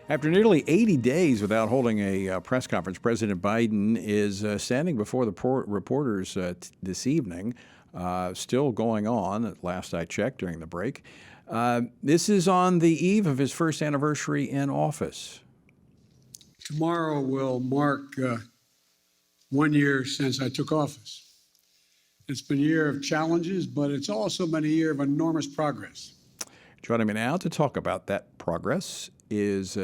After nearly 80 days without holding a press conference, President Biden is standing before the reporters this evening, still going on, at last I checked during the break. This is on the eve of his first anniversary in office. Tomorrow will mark 1 year since I took office. It's been a year of challenges, but it's also been a year of enormous progress. Joining me now to talk about that progress is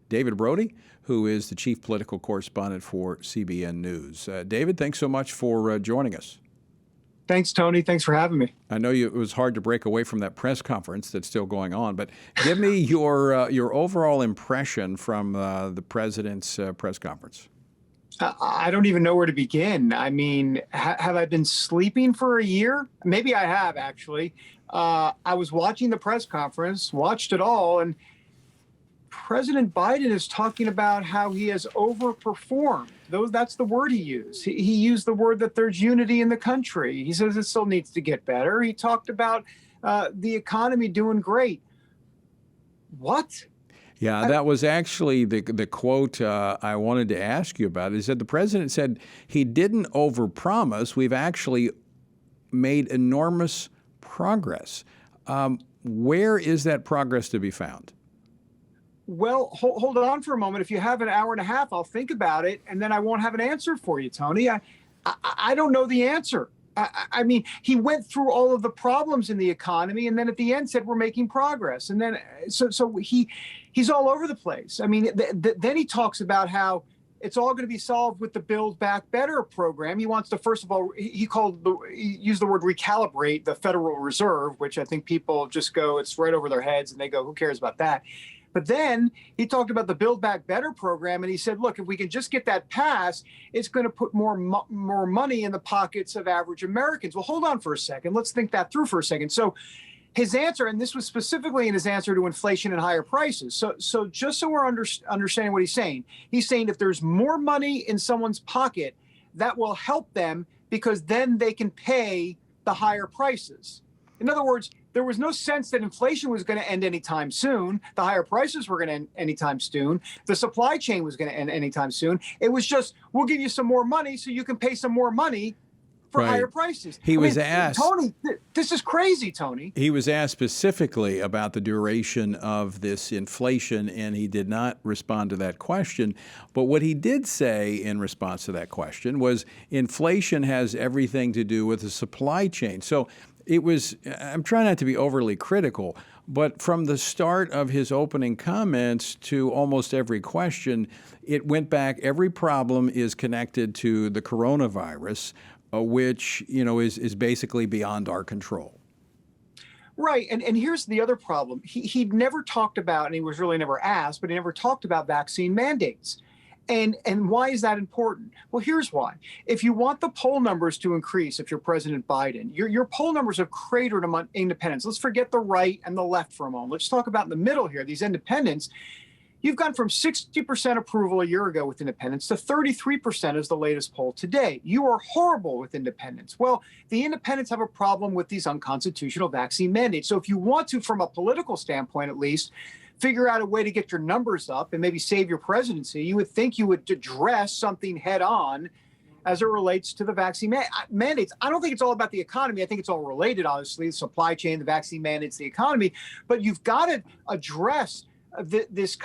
David Brody, who is the chief political correspondent for CBN News. David, thanks so much for joining us. Thanks, Tony. Thanks for having me. I know it was hard to break away from that press conference that's still going on, but give me your overall impression from the president's press conference. I don't even know where to begin. I mean, have I been sleeping for a year? Maybe I have, actually. I was watching the press conference, watched it all, and President Biden is talking about how he has overperformed. That's the word he used. He used the word that there's unity in the country. He says it still needs to get better. He talked about the economy doing great. What? Yeah, that was actually the quote I wanted to ask you about. Is that the president said he didn't overpromise. We've actually made enormous progress. Where is that progress to be found? Well, hold on for a moment. If you have an hour and a half, I'll think about it, and then I won't have an answer for you, Tony. I don't know the answer. I mean, he went through all of the problems in the economy, and then at the end said we're making progress. And then so he's all over the place. I mean, then he talks about how it's all going to be solved with the Build Back Better program. He wants to, first of all, he used the word recalibrate the Federal Reserve, which I think people just go, it's right over their heads, and they go, who cares about that? But then he talked about the Build Back Better program, and he said, look, if we can just get that passed, it's going to put more money in the pockets of average Americans. Well, hold on for a second. Let's think that through for a second. So his answer, and this was specifically in his answer to inflation and higher prices. So just so we're understanding what he's saying if there's more money in someone's pocket, that will help them because then they can pay the higher prices. In other words, there was no sense that inflation was going to end anytime soon. The higher prices were going to end anytime soon. The supply chain was going to end anytime soon. It was just, we'll give you some more money so you can pay some more money for higher prices. He was asked, Tony, this is crazy, Tony. He was asked specifically about the duration of this inflation, and he did not respond to that question. But what he did say in response to that question was inflation has everything to do with the supply chain. So it was, I'm trying not to be overly critical, but from the start of his opening comments to almost every question, it went back. Every problem is connected to the coronavirus, which, is basically beyond our control. Right. And here's the other problem. He'd never talked about, and he was really never asked, but he never talked about vaccine mandates. And why is that important? Well, here's why. If you want the poll numbers to increase, if you're President Biden, your poll numbers have cratered among independents. Let's forget the right and the left for a moment. Let's talk about in the middle here, these independents. You've gone from 60% approval a year ago with independents to 33% is the latest poll today. You are horrible with independents. Well, the independents have a problem with these unconstitutional vaccine mandates. So if you want to, from a political standpoint at least, figure out a way to get your numbers up and maybe save your presidency, you would think you would address something head on as it relates to the vaccine mandates. I don't think it's all about the economy. I think it's all related, obviously, the supply chain, the vaccine mandates, the economy. But you've got to address this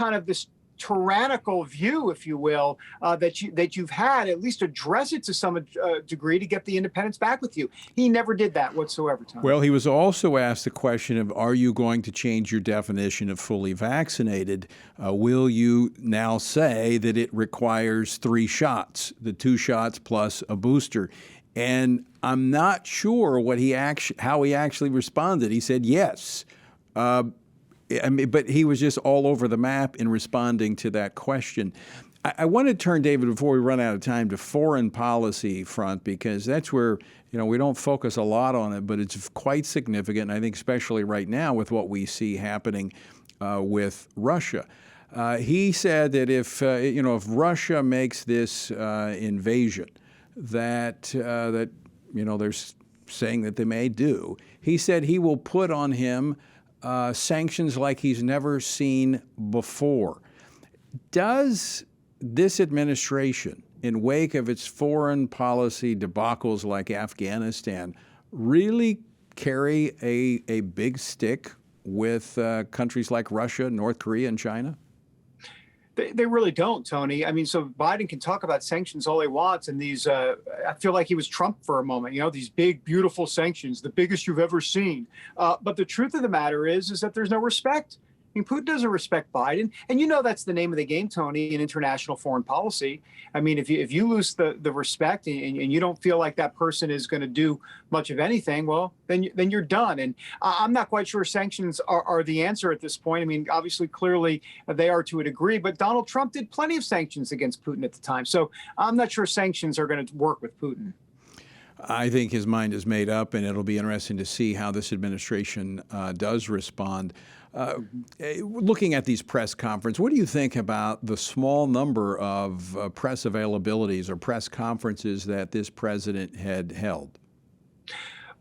tyrannical view, if you will, that you've had, at least address it to some degree to get the independents back with you. He never did that whatsoever, Tony. Well, he was also asked the question of, are you going to change your definition of fully vaccinated? Will you now say that it requires 3 shots, the 2 shots plus a booster? And I'm not sure how he actually responded. He said yes. But he was just all over the map in responding to that question. I want to turn, David, before we run out of time, to foreign policy front, because that's where, we don't focus a lot on it, but it's quite significant, I think, especially right now with what we see happening with Russia. He said that if Russia makes this invasion that they're saying that they may do, he said he will put on him sanctions like he's never seen before. Does this administration, in wake of its foreign policy debacles like Afghanistan, really carry a big stick with countries like Russia, North Korea, and China? They really don't, Tony. I mean, so Biden can talk about sanctions all he wants, and these, I feel like he was Trump for a moment, these big, beautiful sanctions, the biggest you've ever seen. But the truth of the matter is that there's no respect. I mean, Putin doesn't respect Biden. And that's the name of the game, Tony, in international foreign policy. I mean, if you lose the respect and you don't feel like that person is going to do much of anything, well, then you're done. And I'm not quite sure sanctions are the answer at this point. I mean, obviously, clearly they are to a degree, but Donald Trump did plenty of sanctions against Putin at the time. So I'm not sure sanctions are going to work with Putin. I think his mind is made up, and it'll be interesting to see how this administration does respond. Looking at these press conferences, what do you think about the small number of press availabilities or press conferences that this president had held?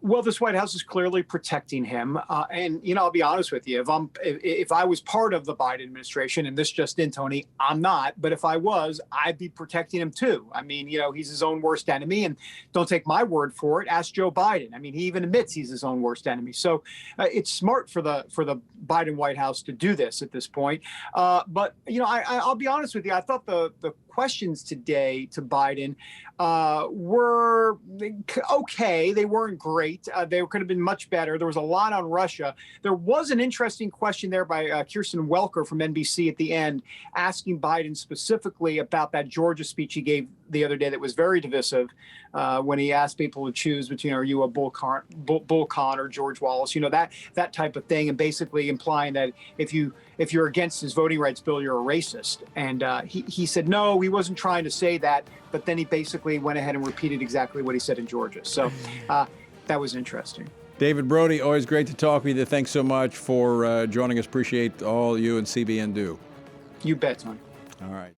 Well, this White House is clearly protecting him, and I'll be honest with you. If I was part of the Biden administration, and this just in, Tony, I'm not. But if I was, I'd be protecting him too. I mean, he's his own worst enemy, and don't take my word for it. Ask Joe Biden. I mean, he even admits he's his own worst enemy. So it's smart for the Biden White House to do this at this point. But I'll be honest with you. I thought the questions today to Biden were okay. They weren't great. They could have been much better. There was a lot on Russia. There was an interesting question there by Kirsten Welker from NBC at the end, asking Biden specifically about that Georgia speech he gave the other day that was very divisive, when he asked people to choose between, are you a Bull Con or George Wallace, that type of thing, and basically implying that if you're against his voting rights bill, you're a racist. And he said no, he wasn't trying to say that, but then he basically went ahead and repeated exactly what he said in Georgia. So that was interesting. David Brody, always great to talk with you. Thanks so much for joining us. Appreciate all you and CBN do. You bet, Tony. All right.